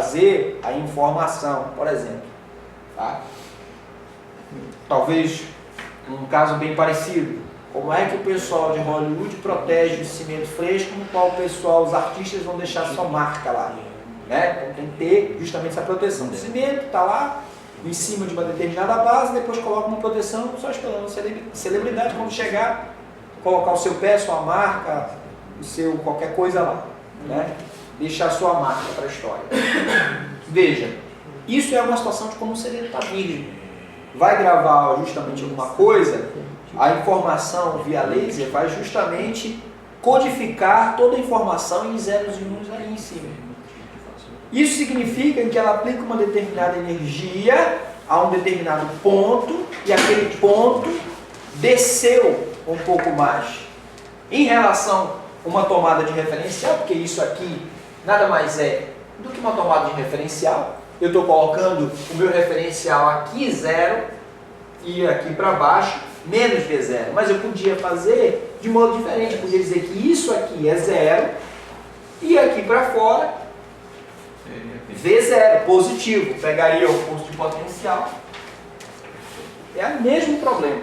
trazer a informação, por exemplo. Tá? Talvez um caso bem parecido. Como é que o pessoal de Hollywood protege o cimento fresco no qual os artistas vão deixar sua marca lá? Né? Então tem que ter justamente essa proteção. O cimento está lá em cima de uma determinada base, depois coloca uma proteção só esperando a celebridade, quando chegar, colocar o seu pé, sua marca, o seu qualquer coisa lá. Né? Deixar sua marca para a história. Veja, isso é uma situação de como o CD está virgem. Vai gravar justamente alguma coisa, a informação via laser vai justamente codificar toda a informação em zeros e uns ali em cima. Isso significa que ela aplica uma determinada energia a um determinado ponto e aquele ponto desceu um pouco mais. Em relação a uma tomada de referencial, porque isso aqui nada mais é do que uma tomada de referencial. Eu estou colocando o meu referencial aqui 0 e aqui para baixo menos V0. Mas eu podia fazer de modo diferente. Eu podia dizer que isso aqui é 0 e aqui para fora V0, positivo. Pegaria o ponto de potencial. É o mesmo problema.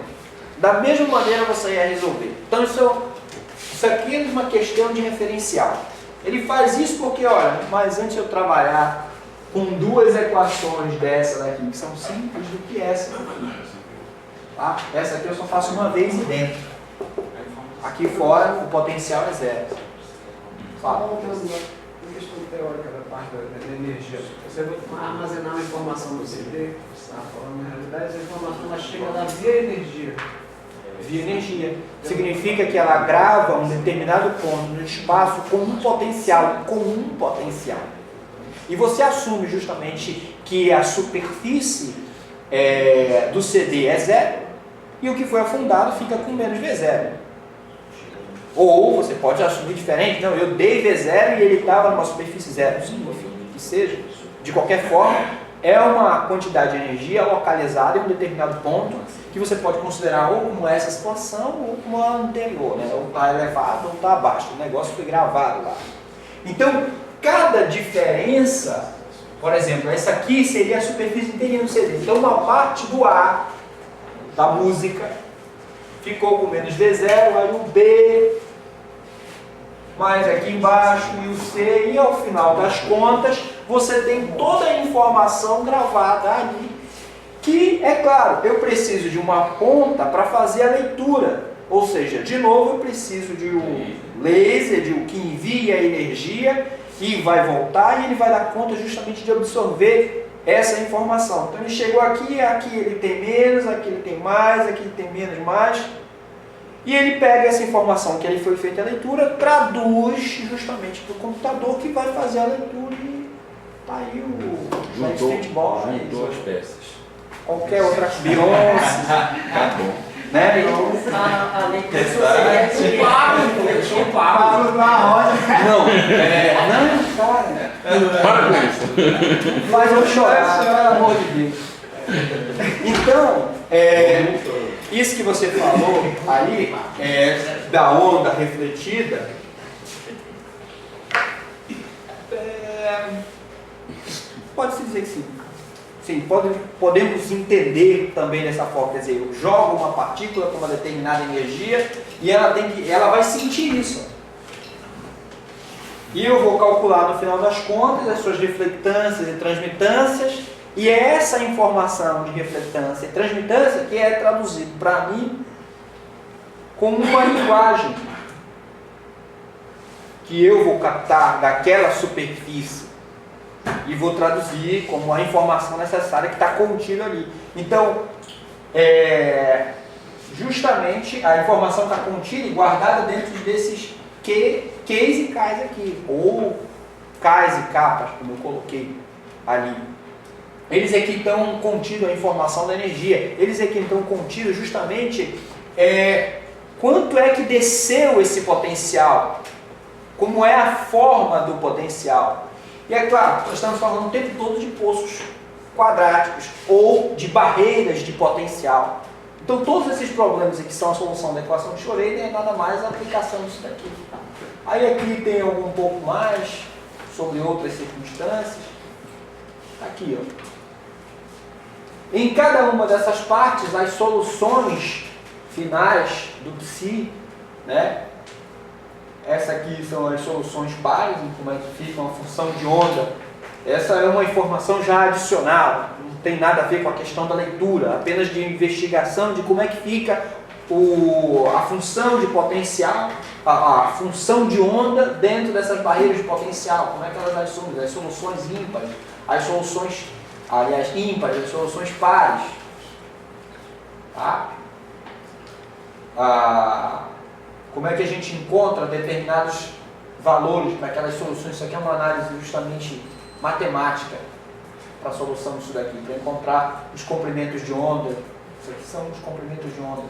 Da mesma maneira você ia resolver. Então isso aqui é uma questão de referencial. Ele faz isso porque, olha, mas antes eu trabalhar com duas equações dessa daqui, que são simples, do que essa aqui. Tá? Essa aqui eu só faço uma vez e dentro. Aqui fora o potencial é 0. Fala. A questão teórica da parte da energia. Você vai armazenar uma informação no CD, você está falando, na realidade, a informação ela chega lá via energia. Via energia. Significa que ela grava um determinado ponto no espaço com um potencial. E você assume justamente que a superfície do CD é 0 e o que foi afundado fica com menos V0. Ou você pode assumir diferente, não, eu dei V0 e ele estava numa superfície 0. Sim, enfim, que seja. De qualquer forma, é uma quantidade de energia localizada em um determinado ponto que você pode considerar ou como essa situação ou como a anterior, né? Ou está elevado ou está abaixo. O negócio foi gravado lá. Então, cada diferença, por exemplo, essa aqui seria a superfície inteirinha do CD. Então, uma parte do A da música ficou com menos V0, aí o B, mais aqui embaixo, e o C, e ao final das contas, você tem toda a informação gravada ali, que, é claro, eu preciso de uma ponta para fazer a leitura, ou seja, de novo eu preciso de um laser, de um que envia a energia, e vai voltar, e ele vai dar conta justamente de absorver essa informação. Então ele chegou aqui, aqui ele tem menos, aqui ele tem mais, aqui ele tem menos, mais. E ele pega essa informação que ele foi feita a leitura, traduz justamente para o computador que vai fazer a leitura e tá aí o juntou as peças. Qualquer outra Beyoncé. Tá bom. Né? A leitura seria um papo na roda. Não, cara. Para com isso. Mas eu vou chorar, pelo amor de Deus. Então, isso que você falou aí, da onda refletida, pode-se dizer que sim. Sim, podemos entender também dessa forma. Quer dizer, eu jogo uma partícula com uma determinada energia e ela vai sentir isso. E eu vou calcular no final das contas as suas reflectâncias e transmitâncias, e é essa informação de reflectância e transmitância que é traduzido para mim como uma linguagem que eu vou captar daquela superfície e vou traduzir como a informação necessária que está contida ali. Então, justamente a informação está contida e guardada dentro desses Qs e Ks aqui, ou Ks e capas, como eu coloquei ali. Eles aqui estão contidos a informação da energia, eles aqui estão contidos justamente quanto é que desceu esse potencial, como é a forma do potencial. E é claro, nós estamos falando o tempo todo de poços quadráticos ou de barreiras de potencial. Então todos esses problemas aqui são a solução da equação de Schrödinger, é nada mais a aplicação disso daqui. Aí aqui tem um pouco mais sobre outras circunstâncias, Aqui, ó. Em cada uma dessas partes, as soluções finais do psi, né? Essa aqui são as soluções pares, como é que fica uma função de onda. Essa é uma informação já adicional, não tem nada a ver com a questão da leitura, apenas de investigação de como é que fica a função de potencial, a função de onda dentro dessas barreiras de potencial, como é que elas assumem, as soluções ímpares, as soluções, aliás, ímpares, as soluções pares. Tá? Como é que a gente encontra determinados valores para aquelas soluções. Isso aqui é uma análise justamente matemática para a solução disso daqui, para encontrar os comprimentos de onda. Isso aqui são os comprimentos de onda.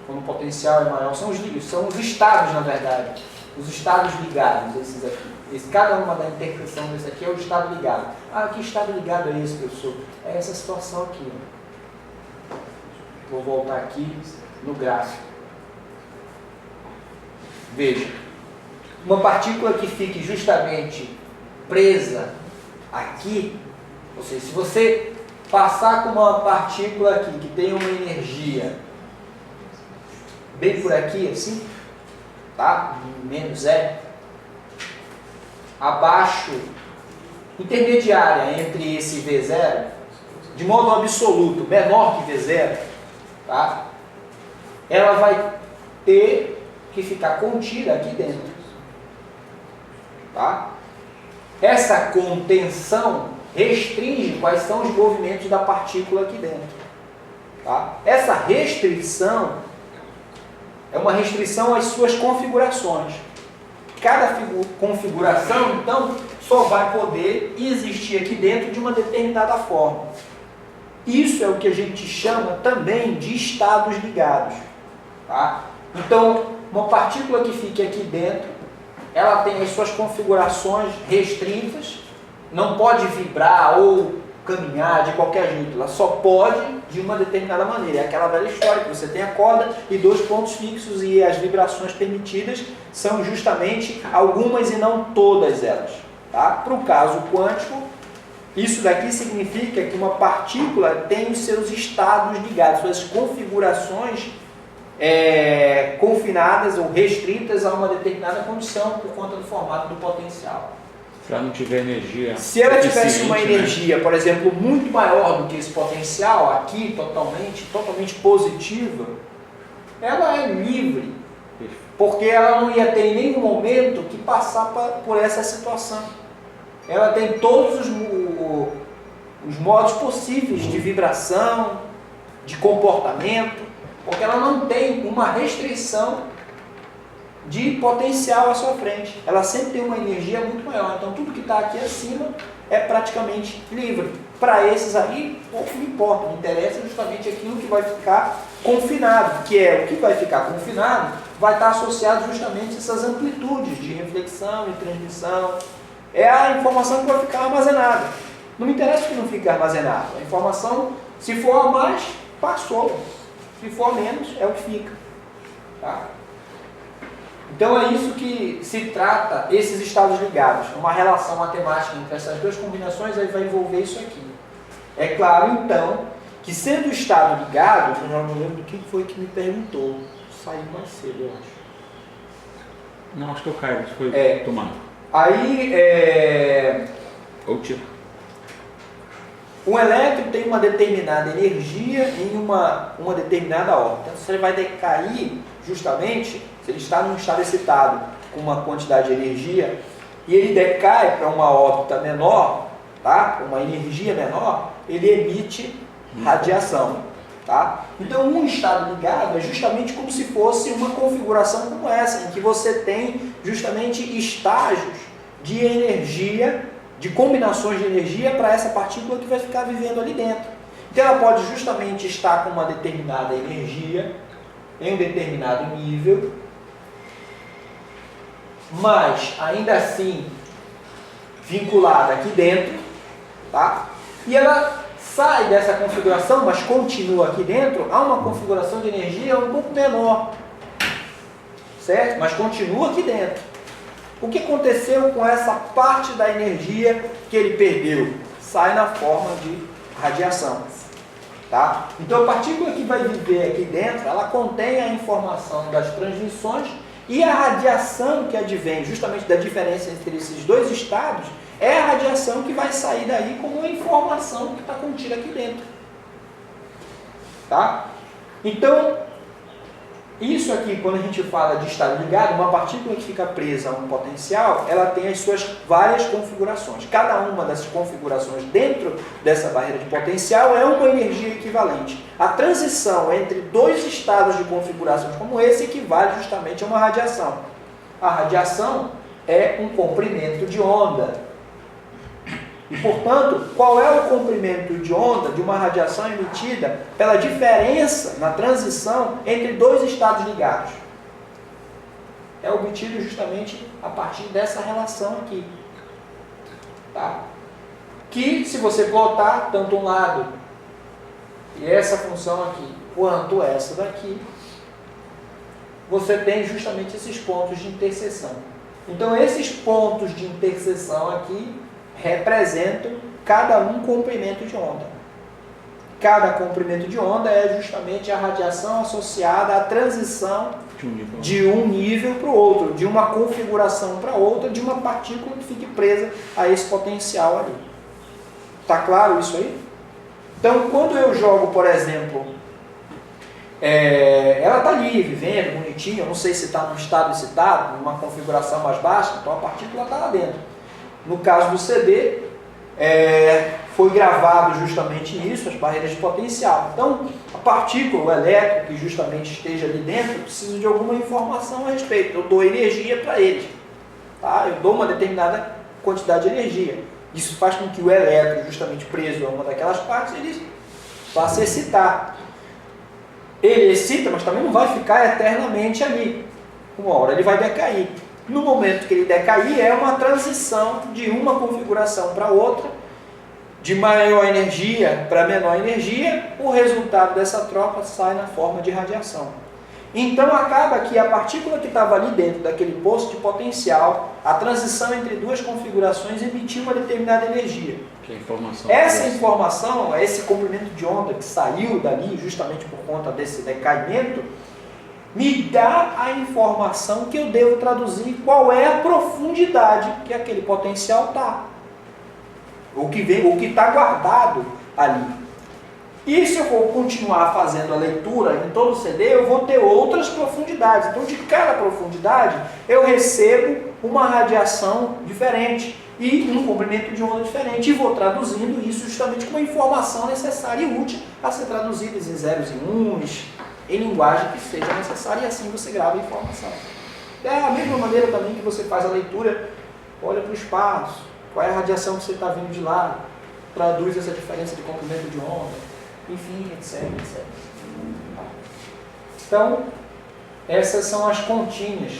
Quando o potencial é maior, são os estados, na verdade, os estados ligados, esses aqui. Cada uma da interseção desse aqui é o estado ligado. Que estado ligado é esse, professor? É essa situação aqui. Ó. Vou voltar aqui no gráfico. Veja, uma partícula que fique justamente presa aqui, ou seja, se você passar com uma partícula aqui que tem uma energia bem por aqui, assim, tá? Menos E, abaixo, intermediária entre esse V0, de modo absoluto, menor que V0, tá? Ela vai ter que ficar contida aqui dentro. Tá? Essa contenção restringe quais são os movimentos da partícula aqui dentro. Tá? Essa restrição é uma restrição às suas configurações. Cada configuração, então, só vai poder existir aqui dentro de uma determinada forma. Isso é o que a gente chama também de estados ligados. Tá? Então, uma partícula que fique aqui dentro, ela tem as suas configurações restritas, não pode vibrar ou caminhar de qualquer jeito, ela só pode de uma determinada maneira. É aquela velha história que você tem a corda e 2 pontos fixos e as vibrações permitidas são justamente algumas e não todas elas. Tá? Para o caso quântico, isso daqui significa que uma partícula tem os seus estados ligados, suas configurações confinadas ou restritas a uma determinada condição por conta do formato do potencial. Se ela não tiver energia... Se ela tivesse uma né? energia, por exemplo, muito maior do que esse potencial, aqui totalmente positiva, ela é livre, porque ela não ia ter em nenhum momento que passar por essa situação. Ela tem todos os modos possíveis de vibração, de comportamento, porque ela não tem uma restrição de potencial à sua frente. Ela sempre tem uma energia muito maior. Então tudo que está aqui acima é praticamente livre. Para esses aí, pouco me importa. Me interessa justamente aquilo que vai ficar confinado, que é o que vai ficar confinado, vai estar associado justamente a essas amplitudes de reflexão e transmissão. É a informação que vai ficar armazenada. Não me interessa o que não fica armazenado. A informação, se for a mais, passou. Se for menos, é o que fica. Tá? Então é isso que se trata, esses estados ligados. Uma relação matemática entre essas duas combinações aí vai envolver isso aqui. É claro, então, que sendo o estado ligado, eu já não lembro quem foi que me perguntou. Saiu mais cedo, eu acho. Não, acho que eu caio, acho que foi tomado. Aí, Ou tipo. um elétron tem uma determinada energia em uma determinada órbita. Então, se ele vai decair, justamente, se ele está num estado excitado com uma quantidade de energia, e ele decai para uma órbita menor, tá? Uma energia menor, ele emite radiação. Tá? Então, um estado ligado é justamente como se fosse uma configuração como essa, em que você tem justamente estágios de energia, de combinações de energia para essa partícula que vai ficar vivendo ali dentro. Então ela pode justamente estar com uma determinada energia, em um determinado nível, mas ainda assim vinculada aqui dentro, tá? E ela sai dessa configuração, mas continua aqui dentro, a uma configuração de energia um pouco menor. certo? Mas continua aqui dentro. O que aconteceu com essa parte da energia que ele perdeu? Sai na forma de radiação. Tá? Então a partícula que vai viver aqui dentro, ela contém a informação das transmissões e a radiação que advém justamente da diferença entre esses dois estados é a radiação que vai sair daí como uma informação que está contida aqui dentro. Tá? Então, isso aqui, quando a gente fala de estado ligado, uma partícula que fica presa a um potencial, ela tem as suas várias configurações. Cada uma dessas configurações dentro dessa barreira de potencial é uma energia equivalente. A transição entre dois estados de configurações como esse equivale justamente a uma radiação. A radiação é um comprimento de onda. E, portanto, qual é o comprimento de onda de uma radiação emitida pela diferença na transição entre dois estados ligados? É obtido justamente a partir dessa relação aqui. Tá? Que, se você plotar tanto um lado e essa função aqui, quanto essa daqui, você tem justamente esses pontos de interseção. Então, esses pontos de interseção aqui representam cada um comprimento de onda. Cada comprimento de onda é justamente a radiação associada à transição de um nível para o outro, de uma configuração para outra, de uma partícula que fique presa a esse potencial ali. Está claro isso aí? Então, quando eu jogo, por exemplo, ela está ali, vivendo, bonitinha, eu não sei se está num estado excitado, numa configuração mais baixa, então a partícula está lá dentro. No caso do CD, foi gravado justamente nisso, as barreiras de potencial. Então, a partícula, o elétron que justamente esteja ali dentro, precisa de alguma informação a respeito. Eu dou energia para ele. Tá? Eu dou uma determinada quantidade de energia. Isso faz com que o elétron, justamente preso a uma daquelas partes, ele passe a excitar. Ele excita, mas também não vai ficar eternamente ali. Uma hora ele vai decair. No momento que ele decair, é uma transição de uma configuração para outra, de maior energia para menor energia, o resultado dessa troca sai na forma de radiação. Então acaba que a partícula que estava ali dentro daquele poço de potencial, a transição entre duas configurações emitiu uma determinada energia. Que informação essa informação, esse comprimento de onda que saiu dali justamente por conta desse decaimento, me dá a informação que eu devo traduzir qual é a profundidade que aquele potencial está. O que está guardado ali. E se eu for continuar fazendo a leitura em todo o CD, eu vou ter outras profundidades. Então, de cada profundidade, eu recebo uma radiação diferente e um comprimento de onda diferente. E vou traduzindo isso justamente com uma informação necessária e útil a ser traduzida em zeros e uns, em linguagem que seja necessária, e assim você grava a informação. É a mesma maneira também que você faz a leitura, olha para o espaço, qual é a radiação que você está vindo de lá, traduz essa diferença de comprimento de onda, enfim, etc, etc. Então, essas são as continhas,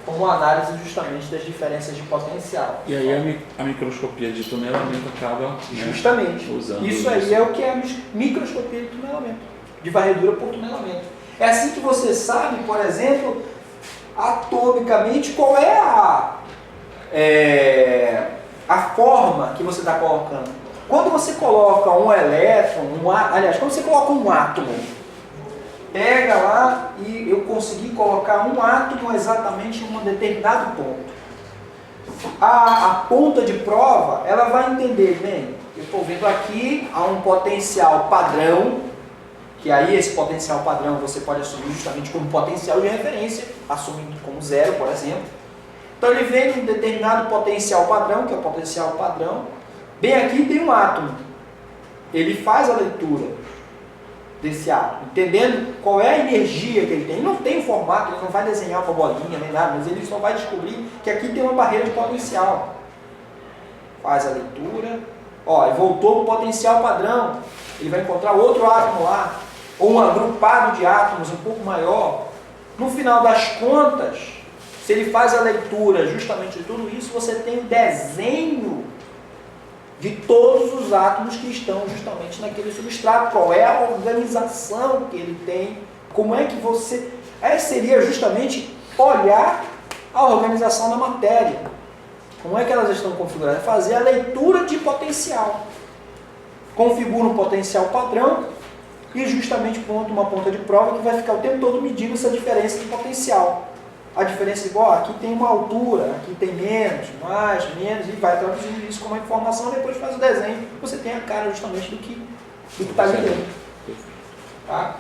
como análise justamente das diferenças de potencial. E aí a microscopia de tunelamento acaba justamente usando isso aí é o que é a microscopia de tunelamento, de varredura por tunelamento. É assim que você sabe, por exemplo, atomicamente qual é a forma que você está colocando. Quando você coloca um elétron, quando você coloca um átomo, pega lá e eu consegui colocar um átomo exatamente em um determinado ponto. A ponta de prova, ela vai entender, bem, eu estou vendo aqui há um potencial padrão, que aí esse potencial padrão você pode assumir justamente como potencial de referência, assumindo como zero, por exemplo. Então ele vem de um determinado potencial padrão, que é o potencial padrão, bem aqui tem um átomo. Ele faz a leitura desse átomo, entendendo qual é a energia que ele tem. Ele não tem formato, ele não vai desenhar uma bolinha nem nada, mas ele só vai descobrir que aqui tem uma barreira de potencial. Faz a leitura, ele voltou para o potencial padrão, ele vai encontrar outro átomo lá, ou um agrupado de átomos um pouco maior. No final das contas, se ele faz a leitura justamente de tudo isso, você tem o desenho de todos os átomos que estão justamente naquele substrato. Qual é a organização que ele tem, como é que você... seria justamente olhar a organização da matéria. Como é que elas estão configuradas? Fazer a leitura de potencial. Configura um potencial padrão e justamente ponto uma ponta de prova que vai ficar o tempo todo medindo essa diferença de potencial. A diferença é igual, aqui tem uma altura, aqui tem menos, mais, menos, e vai traduzindo isso como informação, depois faz o desenho, você tem a cara justamente do que está ali dentro. Tá?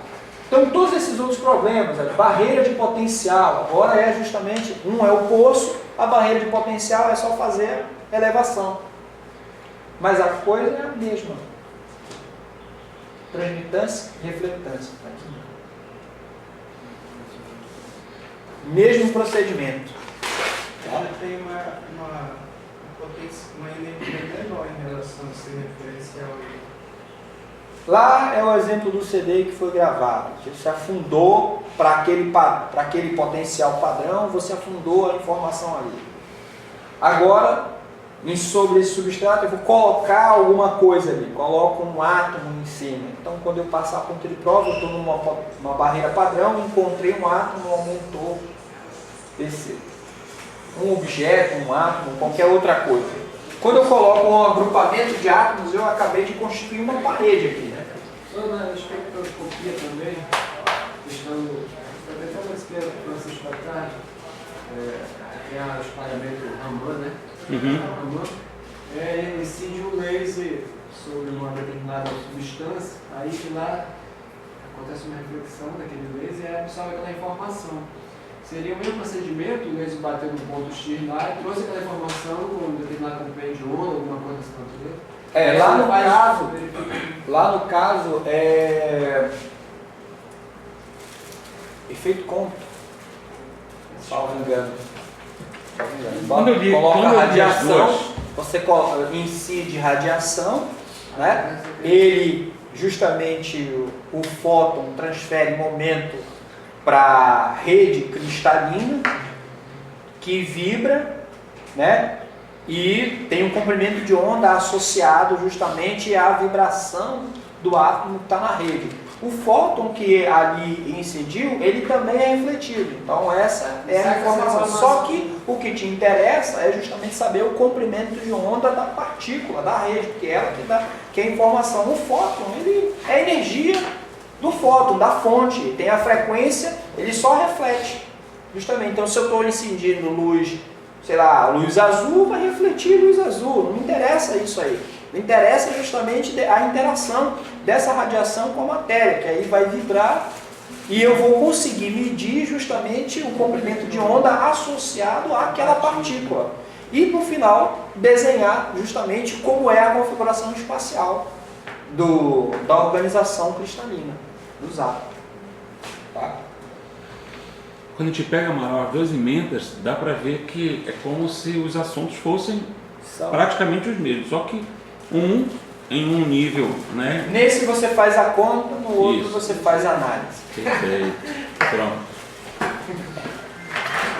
Então, todos esses outros problemas, a barreira de potencial, agora é justamente, um é o poço, a barreira de potencial é só fazer elevação. Mas a coisa é a mesma. Transmitância e reflectância. Aqui. Mesmo procedimento. Ela tem uma energia menor em relação a esse referencial. Lá é o exemplo do CD que foi gravado. Você afundou para aquele potencial padrão, você afundou a informação ali. Agora, sobre esse substrato, eu vou colocar alguma coisa ali. Coloco um átomo em cima. Então, quando eu passar a ponta de prova, eu estou numa barreira padrão, encontrei um átomo, aumentou um objeto, um átomo, qualquer outra coisa. Quando eu coloco um agrupamento de átomos, eu acabei de constituir uma parede aqui, né? Só na espectroscopia também, estando até uma experiência Francisco para trás, que é o espalhamento Raman, né? Raman, ele incide um laser sobre uma determinada substância, aí de lá acontece uma reflexão daquele laser e absorve aquela informação. Seria o mesmo procedimento, o laser bateu no ponto X lá e trouxe aquela informação com um determinado comprimento de onda, alguma coisa assim, lá no caso é efeito Compton, salvo engano. Coloca radiação, você incide radiação, né? Ele justamente o fóton transfere momento para a rede cristalina que vibra, né? E tem um comprimento de onda associado justamente à vibração do átomo que está na rede. O fóton que ali incidiu, ele também é refletido. Então essa é a informação. Só que o que te interessa é justamente saber o comprimento de onda da partícula, da rede, porque é ela que dá a informação. O fóton, ele é a energia do fóton, da fonte, tem a frequência, ele só reflete. Justamente, então se eu estou incidindo luz, sei lá, luz azul, vai refletir luz azul, não me interessa isso aí. Me interessa justamente a interação dessa radiação com a matéria, que aí vai vibrar e eu vou conseguir medir justamente o comprimento de onda associado àquela partícula. E no final, desenhar justamente como é a configuração espacial da organização cristalina, dos átomos. Tá? Quando a gente pega, Amaral, as emendas, dá para ver que é como se os assuntos fossem praticamente os mesmos, só que em um nível, né? Nesse você faz a conta, no outro você faz a análise. Perfeito. Pronto.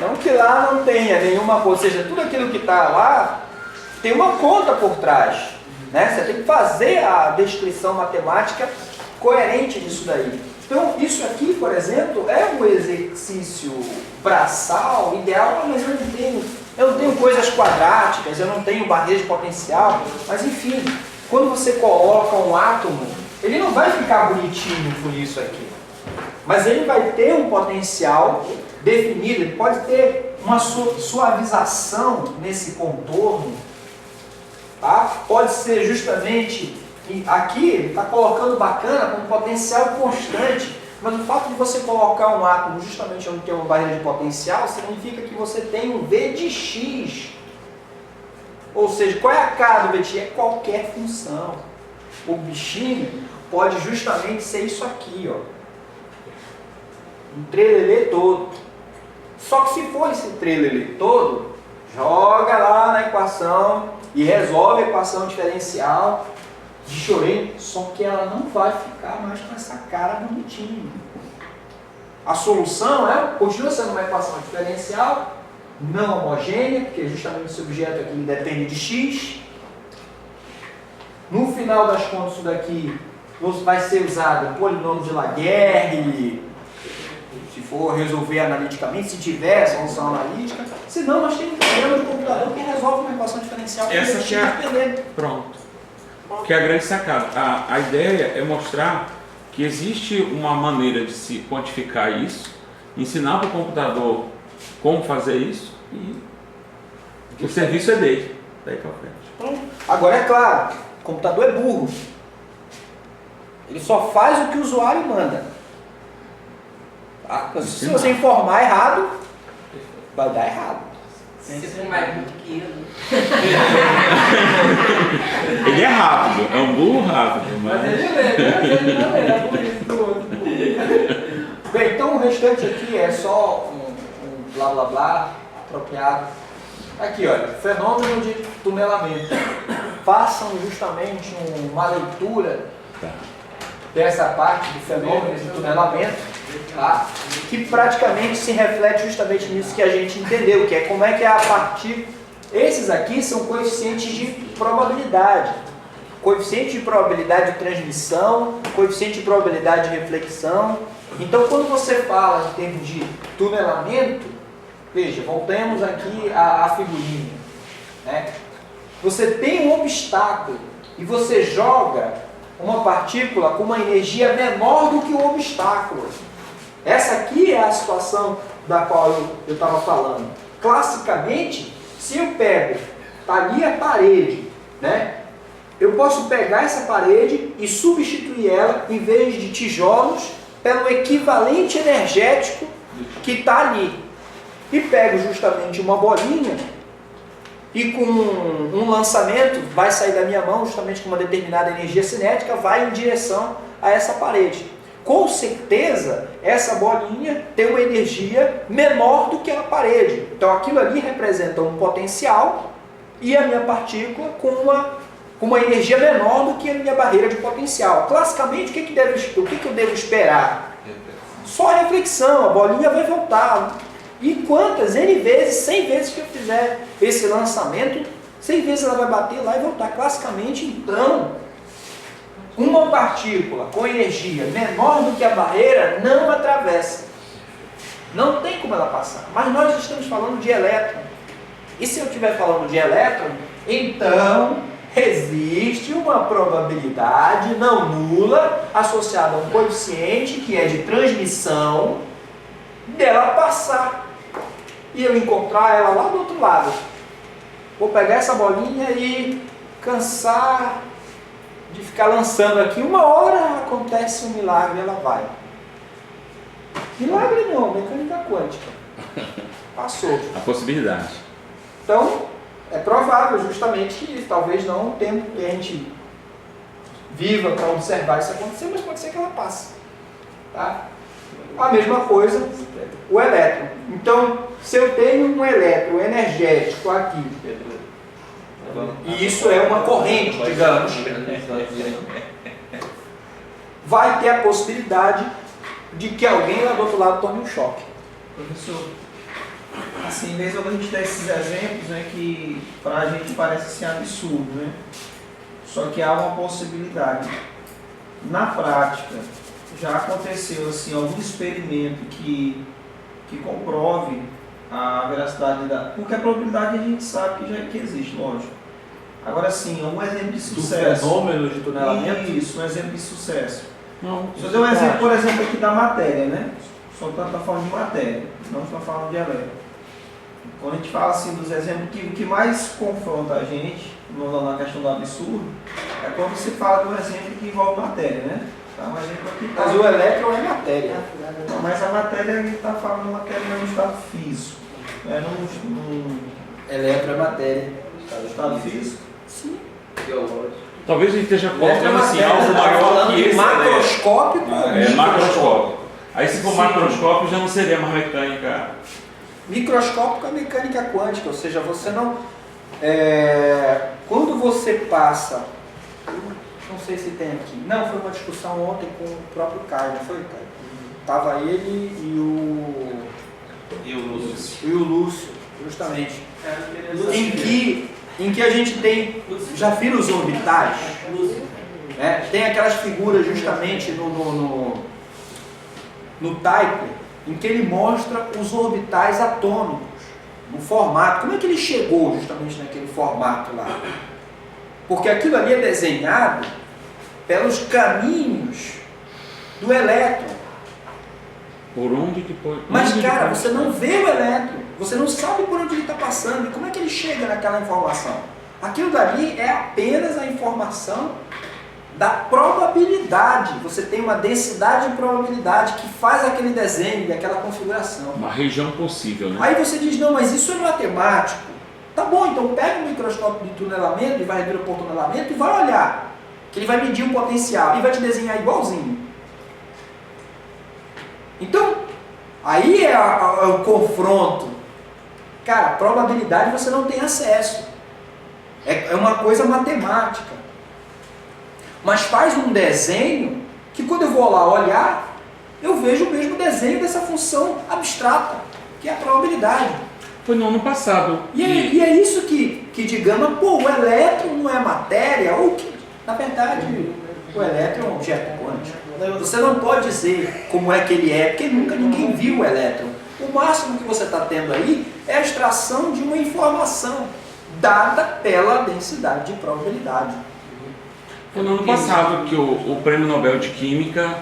Não que lá não tenha nenhuma coisa, ou seja, tudo aquilo que está lá tem uma conta por trás, né? Você tem que fazer a descrição matemática coerente disso daí. Então, isso aqui, por exemplo, é um exercício braçal ideal, mas eu não tenho coisas quadráticas, eu não tenho barreira de potencial, mas enfim, quando você coloca um átomo, ele não vai ficar bonitinho por isso aqui, mas ele vai ter um potencial definido, ele pode ter uma suavização nesse contorno, tá? Pode ser justamente... Aqui ele está colocando bacana com potencial constante, mas o fato de você colocar um átomo justamente onde tem uma barreira de potencial significa que você tem um V de X. Ou seja, qual é a cara do V de X? É qualquer função. O bichinho pode justamente ser isso aqui, ó. Um trelelê todo. Só que se for esse trelelê todo, joga lá na equação e resolve a equação diferencial de Schrödinger, só que ela não vai ficar mais com essa cara bonitinha. A solução continua sendo uma equação diferencial, não homogênea, porque justamente esse objeto aqui depende de x. No final das contas, isso daqui vai ser usado em polinômio de Laguerre, se for resolver analiticamente, se tiver solução analítica. Se não, nós temos um programa de computador que resolve uma equação diferencial. Essa que é pronto. Que é a grande sacada. A ideia é mostrar que existe uma maneira de se quantificar isso, ensinar para o computador como fazer isso e o serviço é dele, daí para frente. Agora é claro, o computador é burro. Ele só faz o que o usuário manda. Tá? Se você informar errado, vai dar errado. Você foi mais burro que eu. Ele é rápido, é um burro rápido. Mas ele não é por isso do outro. Bem, então o restante aqui é só um blá blá blá apropriado. Aqui, olha, fenômeno de tunelamento. Façam justamente uma leitura dessa parte do fenômeno de tunelamento, tá? Que praticamente se reflete justamente nisso que a gente entendeu, que é como é que a partícula... Esses aqui são coeficientes de probabilidade. Coeficiente de probabilidade de transmissão, coeficiente de probabilidade de reflexão. Então, quando você fala em termos de tunelamento, veja, voltemos aqui à figurinha, né? Você tem um obstáculo e você joga uma partícula com uma energia menor do que o obstáculo. Essa aqui é a situação da qual eu estava falando. Classicamente, se eu pego, está ali a parede, né? Eu posso pegar essa parede e substituir ela, em vez de tijolos, pelo equivalente energético que está ali. E pego justamente uma bolinha e com um lançamento, vai sair da minha mão justamente com uma determinada energia cinética, vai em direção a essa parede. Com certeza, essa bolinha tem uma energia menor do que a parede. Então aquilo ali representa um potencial e a minha partícula com uma energia menor do que a minha barreira de potencial. Classicamente, o que eu devo esperar? Só a reflexão, a bolinha vai voltar. E quantas, N vezes, 100 vezes que eu fizer esse lançamento, 100 vezes ela vai bater lá e voltar. Classicamente, então, uma partícula com energia menor do que a barreira não atravessa. Não tem como ela passar. Mas nós estamos falando de elétron. E se eu estiver falando de elétron, então existe uma probabilidade não nula associada a um coeficiente que é de transmissão dela passar e eu encontrar ela lá do outro lado. Vou pegar essa bolinha e cansar de ficar lançando aqui. Uma hora acontece um milagre, ela vai. Milagre não, mecânica quântica. Passou. A possibilidade. Então, é provável justamente que talvez não um tempo que a gente viva para observar isso acontecer, mas pode ser que ela passe. Tá? A mesma coisa, o elétron. Então, se eu tenho um elétron energético aqui, e isso é uma corrente, digamos, vai ter a possibilidade de que alguém lá do outro lado tome um choque. Professor, assim, mesmo a gente dar esses exemplos, né, que para a gente parece ser absurdo, né? Só que há uma possibilidade. Na prática, já aconteceu assim, algum experimento que comprove a veracidade da... Porque a probabilidade a gente sabe que existe, lógico. Agora sim, um exemplo de sucesso. Do fenômeno de tunelamento? Isso, um exemplo de sucesso. Não, Se eu der um exemplo, por exemplo, aqui da matéria, né? Só está falando de matéria, não está falando de elétron. Quando a gente fala assim dos exemplos, o que mais confronta a gente na questão do absurdo é quando se fala de um exemplo que envolve matéria, né? Tá, um exemplo aqui, Mas o elétron é matéria. Não, mas a matéria a gente está falando de matéria no estado físico. Né? Elétron é matéria. No estado físico? Sim. Talvez a gente esteja colocando assim, algo maior que esse. Macroscópico. É macroscópico. Aí se for macroscópico já não seria mais mecânica. Microscópico é mecânica quântica, ou seja, você não... quando você passa... Não sei se tem aqui. Não, foi uma discussão ontem com o próprio Caio, não foi, Caio? Tava ele e o Lúcio, justamente. Em que a gente tem... Já viram os orbitais? Né? Tem aquelas figuras justamente no Type, em que ele mostra os orbitais atômicos, no formato. Como é que ele chegou justamente naquele formato lá? Porque aquilo ali é desenhado pelos caminhos do elétron. Por onde que pode... Mas, onde cara, que você não vê o elétron, você não sabe por onde ele está passando, e como é que ele chega naquela informação? Aquilo dali é apenas a informação da probabilidade. Você tem uma densidade de probabilidade que faz aquele desenho e aquela configuração. Uma região possível, né? Aí você diz, não, mas isso é matemático. Tá bom, então pega o microscópio de tunelamento, de varredura por tunelamento e vai olhar. Que ele vai medir o potencial e vai te desenhar igualzinho. Então, aí é o confronto. Cara, probabilidade você não tem acesso. É uma coisa matemática. Mas faz um desenho que quando eu vou lá olhar, eu vejo o mesmo desenho dessa função abstrata, que é a probabilidade. Foi no ano passado. E é isso que digamos, pô, o elétron não é matéria, ou que, na verdade, o elétron é um objeto quântico. Você não pode dizer como é que ele é, porque nunca ninguém viu o elétron. O máximo que você está tendo aí é a extração de uma informação dada pela densidade de probabilidade. Foi no ano passado que o Prêmio Nobel de Química,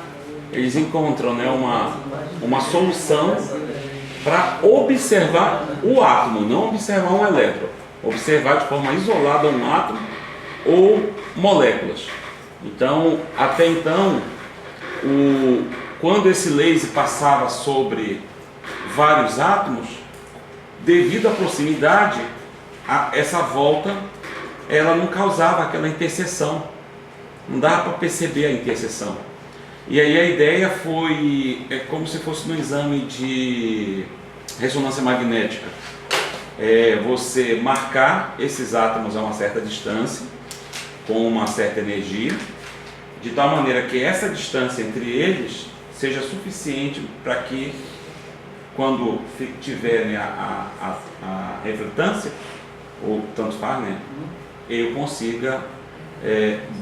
eles encontram, né, uma solução para observar o átomo, não observar um elétron. Observar de forma isolada um átomo ou moléculas. Então, até então, quando esse laser passava sobre vários átomos, devido à proximidade, essa volta ela não causava aquela interseção, não dava para perceber a interseção. E aí a ideia foi, como se fosse no exame de ressonância magnética, você marcar esses átomos a uma certa distância, com uma certa energia, de tal maneira que essa distância entre eles seja suficiente para que, quando tiver, né, a refletância, ou tanto faz, né, eu consiga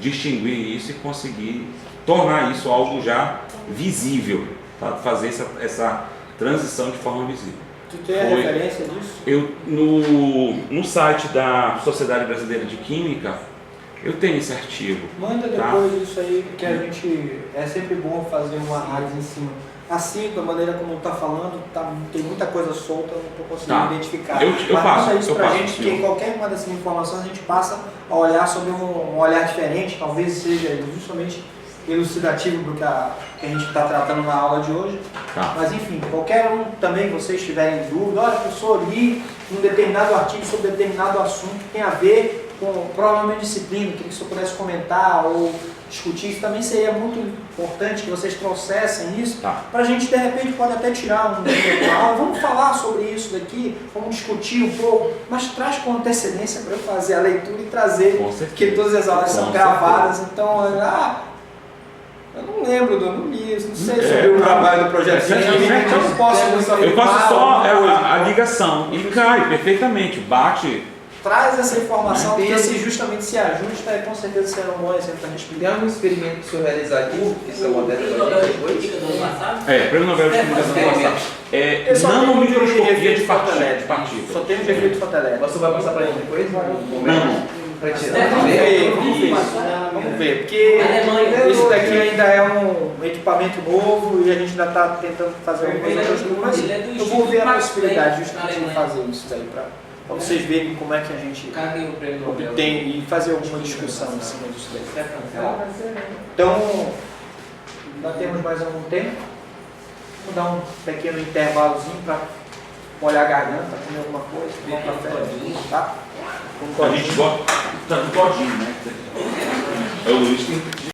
distinguir isso e conseguir tornar isso algo já visível, tá? Fazer essa transição de forma visível. Tu tem a referência disso? No site da Sociedade Brasileira de Química, eu tenho esse artigo. Manda depois isso aí, porque a gente é sempre bom fazer uma análise em cima. Assim, da maneira como está falando, tem muita coisa solta, eu não estou conseguindo identificar. Eu passo isso para a passo, gente, que qualquer uma dessas informações a gente passa a olhar sobre um olhar diferente, talvez seja justamente elucidativo do que a gente está tratando na aula de hoje. Tá. Mas enfim, qualquer um também, vocês tiverem dúvida, olha, professor, li um determinado artigo sobre determinado assunto que tem a ver com provavelmente disciplina, que se eu pudesse comentar ou discutir, isso também seria muito importante que vocês trouxessem isso, para a gente de repente pode até tirar vamos falar sobre isso daqui, vamos discutir um pouco, mas traz com antecedência para eu fazer a leitura e trazer, porque todas as aulas são gravadas, então, eu não lembro, eu não li, não sei sobre o trabalho do projeto científico, então eu não posso eu faço só a ligação e cai perfeitamente, bate. Traz essa informação, porque se justamente se ajusta, com certeza será um bom exemplo para a gente. Tem algum experimento que o senhor realizar aqui? Que isso acontece depois? Prêmio Nobel de Química do ano passado. Nanomicroscopia de partículas. Só tem um efeito fotoelétrico. Você vai passar para a gente depois? Não. Vamos ver, porque esse daqui ainda é um equipamento novo e a gente ainda está tentando fazer algumas outras coisas, mas eu vou ver a possibilidade justamente de fazer isso daí para vocês verem como é que a gente obtém e fazer alguma discussão em cima disso daí. Então, ainda temos mais algum tempo. Vou dar um pequeno intervalozinho para molhar a garganta, comer alguma coisa, tomar um café, tá? A gente gosta do todinho, né? É o Luiz que